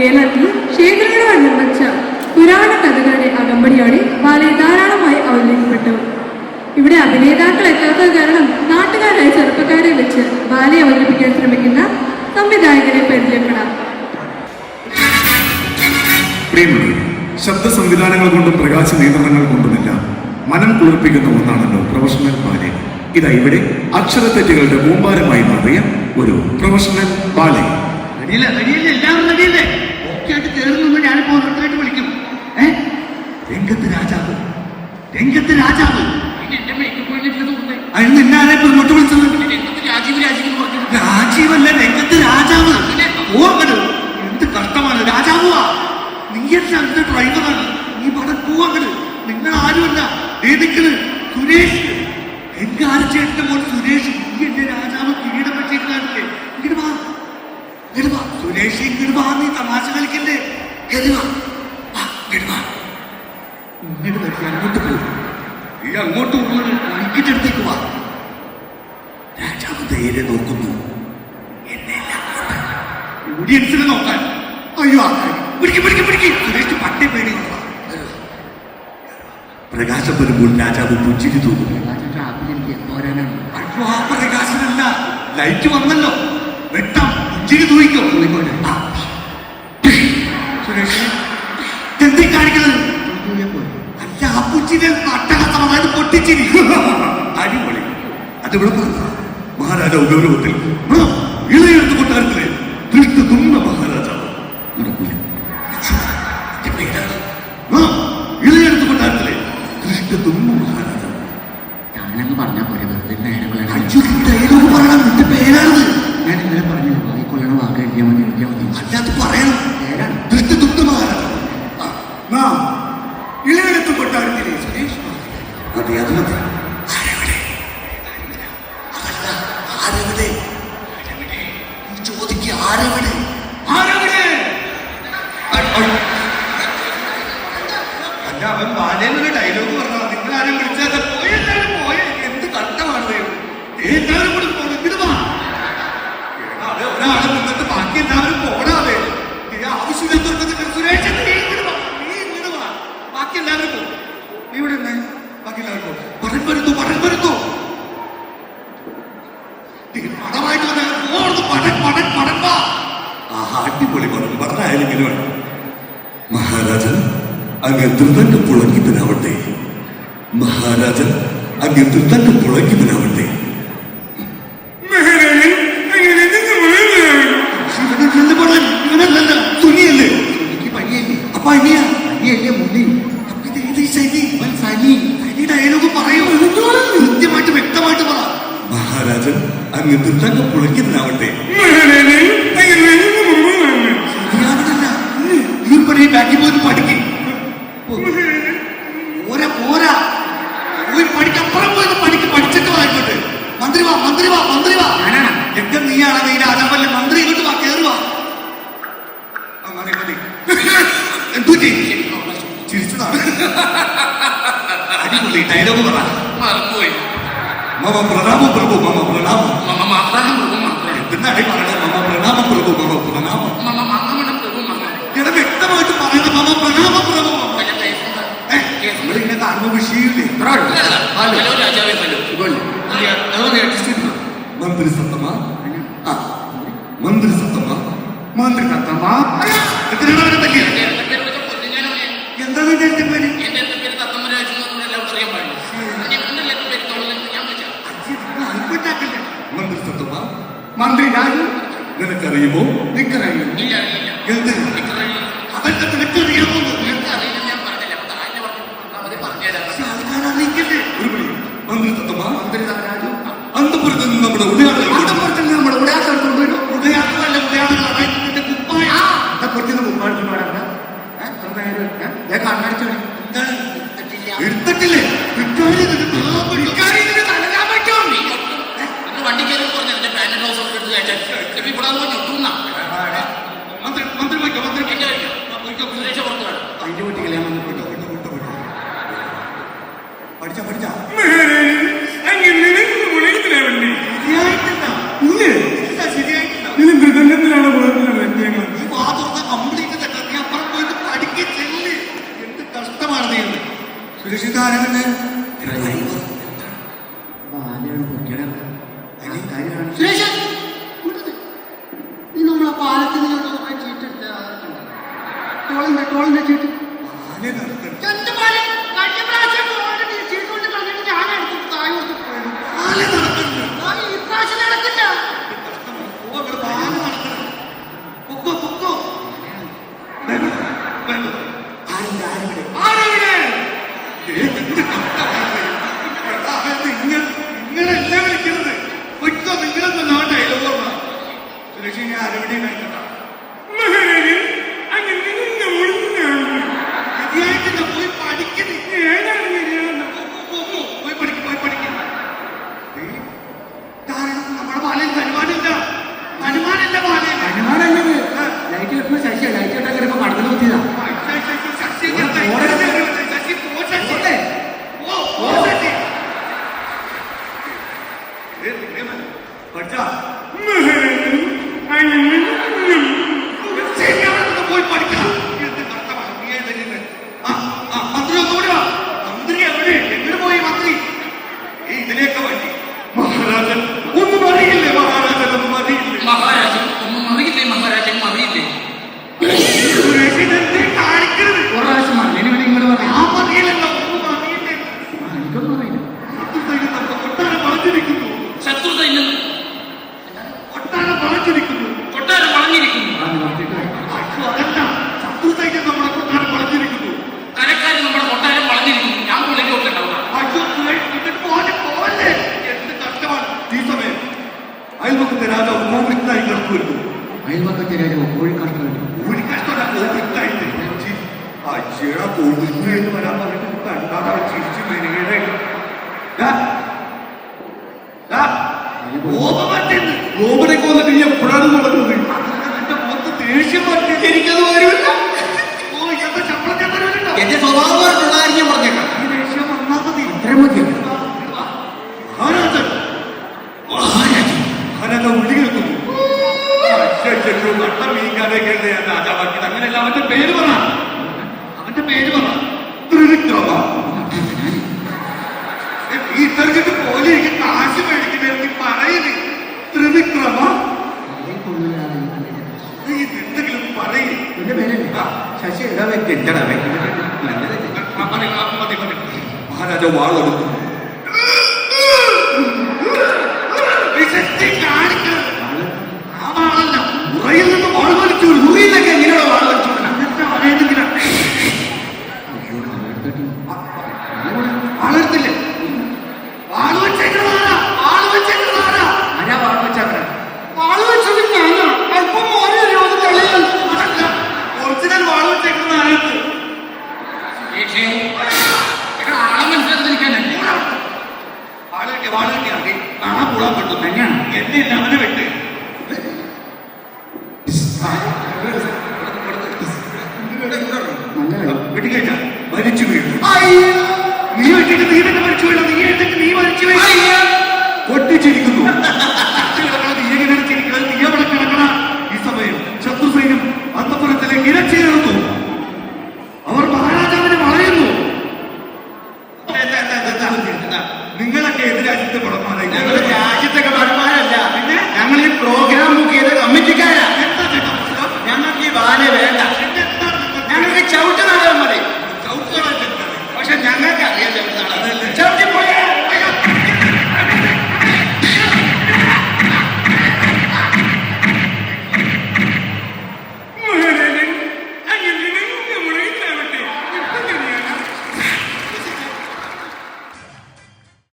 കേരളത്തിൽ ക്ഷേത്രങ്ങളുമായി നിർമ്മിച്ച പുരാണ കഥകളുടെ അകമ്പടിയോടെ ബാലെ ധാരാളമായി അവതരിക്കപ്പെട്ടു. ഇവിടെ അഭിനേതാക്കൾ എത്താത്തത് കാരണം നാട്ടുകാരായ ചെറുപ്പക്കാരെ വെച്ച് ബാലെ അവതരിപ്പിക്കാൻ ശ്രമിക്കുന്ന സംവിധായകരെ പരിചയപ്പെടാം. ശബ്ദ സംവിധാനങ്ങൾ കൊണ്ടും പ്രകാശ നിയന്ത്രണങ്ങൾ കൊണ്ടുമെല്ലാം മനം കുളിർപ്പിക്കുന്ന ഒന്നാണല്ലോ പ്രൊഫഷണൽ ബാലെ. ഇതാ ഇവിടെ അക്ഷരത്തെറ്റുകളുടെ കൂമ്പാരമായി മാറിയ ഒരു പ്രൊഫഷണൽ ബാലെ. വിളിക്കും രംഗത്ത് രാജാവ്, രംഗത്ത് രാജാവ്. അതിന് നിന്നാരെ ഇങ്ങോട്ട് വിളിച്ചത്? രാജീവല്ല, രംഗത്ത് രാജാവ്. ഓർമ്മത് എന്ത് കഷ്ടമാണ്. രാജാവുവാ നീ, എന്റെ ഡ്രൈവറാണ്. നീ പടം പോവാങ്ങട്. നിങ്ങൾ ആരുമല്ല ഏതിക്കണ് സുരേഷ്, എന്റെ ആരച്ചേട്ടന്റെ മോൻ സുരേഷ്. നീ എന്റെ രാജാവ് കിരീടം വെച്ചിരിക്കാറില്ലേ? ഇങ്ങോട്ട് വാ, ഇങ്ങോട്ട് വാ സുരേഷ്, ഇങ്ങോട്ട് വാ. നീ തമാശ കളിക്കല്ലേ? ഇങ്ങോട്ട് വരിക, അങ്ങോട്ട് പോകും. ഈ അങ്ങോട്ട് അടുത്തേക്ക് വാ. രാജാവ് നേരെ നോക്കുന്നു, എന്നെ ഓഡിയൻസിനെ നോക്കാൻ. അയ്യോ സുരേഷ് പട്ടേ പേടി. പ്രകാശം വരുമ്പോൾ രാജാവ് പുഞ്ചിരി തോന്നുന്നു. അയ്യോ, ആ പ്രകാശനല്ല, ലൈറ്റ് വന്നല്ലോ. വെട്ടാം, പുഞ്ചിരി തൂയിക്കോ. സുരേഷ് എന്തി കാണിക്കുന്നത്? അല്ല, ആ പുഞ്ചിരി അട്ടഹാസം, അതായത് പൊട്ടിച്ചിരി. അടിപൊളി. അതിവിടെ പറഞ്ഞു മഹാരാജാവ് ഗൗരവത്തിൽ ഇളയെടുത്ത് കൊട്ടാരത്തിലെ ദൃഷ്ടതുന്ന മഹാരാജാവ് ഇളയെടുത്ത് കൊട്ടാരത്തിലെ ദൃഷ്ടതുന്ന മഹാരാജാവ്. ഞാനങ്ങ് പറഞ്ഞാൽ പോലെ വെറുതെ ഡയലോഗ് പറയണം. നിന്റെ പേരാണത്. ഞാൻ ഇന്നലെ പറഞ്ഞു വായിക്കൊള്ളണം, വാക്ക് എഴുതിയാൽ മതി, എഴുതിയാൽ മതി. അല്ലാതെ പറയണം. പേരാണ് ദൃഷ്ടതുന്ന മഹാരാജാവ്. ഇളയെടുത്ത് കൊട്ടാരത്തിലെ സുരേഷ്. അതെ, അത് മതി. അവൻ ബാലേന്നൊരു ഡയലോഗ് പറഞ്ഞാ നിങ്ങൾ ആരും വിളിച്ചാൽ പോയെല്ലാരും പോയ. എന്ത് കഷ്ടമാണ് എല്ലാവരും കൂടി പോകുന്നത്. ഒരാളെ നിന്നിട്ട് ബാക്കി എല്ലാവരും പോടാവേ. ആവശ്യമില്ലാത്തവർക്ക് സുരേഷ് നീ ഇങ്ങോട്ട് വാ. ബാക്കി എല്ലാവരും പോകും. നീ ഇവിടെ തന്നെ ബാക്കി എല്ലാവരും പോകും. പടം വരുന്നു, പടം വരുന്നു. പടമായിട്ട് പടം വാ. അടിപൊളി പടം. പടമായാലും ഇങ്ങനെ വേണം. മഹാരാജൻ അങ്ങ് ദ്രുതന്റെ പുളകിതനാവട്ടെ. മഹാരാജൻ അങ്ങ് ദ്രുതന്റെ പുളകിതനാവട്ടെ. തുനിയല്ലേ? അപ്പൊ അനിയല്ലേ മുനി? ഡയലോഗ് പറയൂ, കൃത്യമായിട്ട് വ്യക്തമായിട്ട് പറ. മഹാരാജൻ അങ്ങ് ദ്രുതന്റെ പുളകിതനാവട്ടെ. ശരിയാവതല്ല, ഈ ബാക്കി പോയി പഠിക്കും. പോരാ പോയി പഠിക്കപ്പുറം പോയി പഠിച്ചിട്ട് വായിക്കോട്ടെ. മന്ത്രി വാ, മന്ത്രി വാ, മന്ത്രി വാ. എന്റെ നീയാണ് നീ രാജാവല്ലേ? മന്ത്രി ഇങ്ങോട്ട് വാ, കേറുവാ. മതി എന്തോ ചിരിച്ചതാണ്. അടിപൊളി ഡയലോഗ് പറ. മറന്നുപോയി. മമ പ്രണാമം പ്രഭു, മമ പ്രണാമം. എന്തിനാണ് പറയണത്? മമ പ്രണാമം പ്രഭു, മമ പ്രണാമം. ഇവിടെ വ്യക്തമായിട്ട് പറയണം. മമ പ്രണാമം പ്രഭു. നമ്മളിങ്ങനെ കാണുമ്പോ വിഷയമില്ലേ? മന്ത്രി സത്തമാ, മന്ത്രി സത്തമാ, മന്ത്രി സത്തമാ. എന്തിനാണ് അവരെ തല്ലിയത്? എന്താണ് എന്റെ പേര്? മന്ത്രി സത്തമാ, മന്ത്രി രാജു. നിനക്കറിയുമോ? നിനക്കറിയുമോ? എന്ത് അവന്റെ നിനക്കറിയാമോ? മന്ത്രി സത്തമാ, മന്ത്രി രാജു. അന്തപുരത്തിൽ നിന്ന് നമ്മുടെ ഉടയാളങ്ങൾ കൊണ്ടുവരും. ഉടയാളല്ല, ഉടയാളങ്ങളുടെ കുപ്പായ. അന്തപുരത്തിന് കുപ്പായത്തിനോടാണ് എടുത്തിട്ടില്ലേ? വണ്ടി കയറി മന്ത്രി വയ്ക്കോ, മന്ത്രി അതിന്റെ വീട്ടിൽ ഞാൻ വന്നിട്ടോ പഠിച്ച ശരിയായിട്ടില്ല. സുരക്ഷിതാരകന് സുരേഷ്, നീ നമ്മളെ പാലത്തിന് ചീട്ടെടുത്ത ടോളിന്റെ ചീട്ട് എന്റെ പാലം കഴിഞ്ഞ പ്രാവശ്യം ടോളിന്റെ ചീട്ട് കൊണ്ട് കളഞ്ഞിട്ട് ഞാൻ എടുത്തു താഴെ ഈ പ്രാവശ്യം നടക്കില്ല. നിങ്ങളെല്ലാം വിളിക്കുന്നത് പൊയ്ക്കോ, നിങ്ങളൊന്നും നോട്ടെ സുരക്ഷ ഞാൻ ആരോടെയും വേണ്ട പോയി പഠിക്കുന്നു പോയി പഠിക്കുന്നു നമ്മുടെ പാലയിൽ വരുമാനില്ല പാലയിൽ അനുമാനല്ലത് ലൈറ്റ് കിട്ടുന്ന ശശിയാ. ലൈറ്റ് കിട്ടാൻ ചിലപ്പോ കടന്നു നോക്കിയതാ. പോയി പഠിക്കണം. മന്ത്രി ഒന്നുകൂടി വാ. മന്ത്രി എവിടെ? എങ്ങനെ പോയി മന്ത്രി? ഇതിലേക്ക് വേണ്ടി മഹാരാജൻ ഒന്നും അറിയില്ലേ? മഹാരാജൻ ഒന്നും അറിയില്ലേ? മഹാരാജൻ ഒന്നും അറിയില്ലേ? മഹാരാജൻ അറിയില്ലേ? സുരേഷിനെ കാണിക്കരുത്. ഒരു പ്രാവശ്യം മറിയനെ നിങ്ങൾ ആ മറിയില്ലല്ലോ, ഒന്നും അറിയില്ലേ? എനിക്കൊന്നും അറിയില്ല. കൊട്ടാരം വളഞ്ഞിരിക്കുന്നു. ശത്രുസൈന്യം കൊട്ടാരം വളഞ്ഞിരിക്കുന്നു. കൊട്ടാരം വളഞ്ഞിരിക്കുന്നു. അതല്ല, ശത്രുസൈന്യം നമ്മുടെ കൊട്ടാരം വളഞ്ഞിരിക്കുന്നു. കരക്കാർ നമ്മുടെ കൊട്ടാരം വളഞ്ഞിരിക്കുന്നു. ഞാൻ പുള്ളിക്ക് ഉണ്ടാവുക. പോലെ എന്ത് കഷ്ടമാണ് ഈ സമയം. അയൽപക്കത്തെ രാജാവ് കോപിഷ്ടായി കടന്നു വരുന്നു. അയൽപക്കത്തെ രാജാവ് കോഴി കഷ്ടപ്പെട്ടു. ഒരു കഷ്ടമാണ് കോപിഷ്ടായിട്ട്. അച്ഛടാ കോപിഷ്ണു എന്ന് വരാൻ പറഞ്ഞിട്ട് കണ്ടാ ചിരിച്ചു മെരുകയുടെ ഗോപനെ കൊന്നിട്ട് നീ എപ്പോഴാണ് നടക്കുന്നത്? എന്റെ മുഖത്ത് ദേഷ്യം പറ്റി എനിക്കത് വരുമില്ല. ഓ എന്റെ ശമ്പളം ഞാൻ തരുമല്ലോ. എന്റെ സ്വഭാവമായിട്ടുള്ള കാര്യം പറഞ്ഞേക്കാം. ഈ ദേഷ്യം വന്നാൽ മതി. അത്രയും മതി. മഹാരാജൻ മഹാരാജ വിളി കേൾക്കുന്നു. കട്ട മീൻകാരൊക്കെയല്ലേ ഞാൻ രാജാവാക്കിയത്. അങ്ങനെയല്ല, അവന്റെ പേര് പറ. ത്രിവിക്രമ. ഈ തെരഞ്ഞെടുപ്പ് പോലെ എനിക്ക് കാശ് മേടിക്കുന്നതിന് പറയുന്നു. ത്രിവിക്രമ, നീ എന്തെങ്കിലും പറയും. എന്റെ പേരല്ലേ ശശി. മഹാരാജ വാളെടുക്കുന്നു. കാണിക്കുന്നത് ആ വാളല്ല, ഉറയിൽ നിന്ന് വാൾ വലിച്ചു. ഉറയിലൊക്കെ എങ്ങനെയുള്ള വാൾ വലിച്ചു? വളർത്തില്ലേ? വാള് വെച്ചേക്കുന്നതാരാ? വാള് വെച്ചേക്കുന്നതാരാ? ആരാ വാഴ വെച്ചാൽ വാള് വെച്ചത് ഞാനാ. അല്പം ഒറിജിനൽ വാള് വെച്ചേക്കുന്ന ആരാണ്? ആളെ മനസ്സിലാക്കാനല്ലേ? വാള് കിട്ടിയാൽ കാണാൻ കൂടാൻ പറ്റും തന്നെയാണ്. എന്നെ ഇല്ല, അവനെ വെട്ട്. വെട്ടിക്കഴിച്ച മരിച്ചു വീഴും. നീ വെട്ടിട്ട് നീ തന്നെ മരിച്ചു വീഴണം. നീ എന്നിട്ട് നീ മരിച്ചു വീഴും. പൊട്ടിച്ചിരിക്കുന്നു. നീ എങ്ങനെ ചിരിക്കണം? നീ എവിടെ കിടക്കണം? ഈ സമയം ശത്രുസൈന്യം അന്തപുരത്തിലേക്ക് ഇരച്ചേർന്നു. അവർ മഹാരാജാവിനെ വളയുന്നു. നിങ്ങളൊക്കെ ഏത് രാജ്യത്തെ പടമാനായി? രാജ്യത്തൊക്കെ പടമാരല്ല. പിന്നെ ഞങ്ങൾ ഈ പ്രോഗ്രാം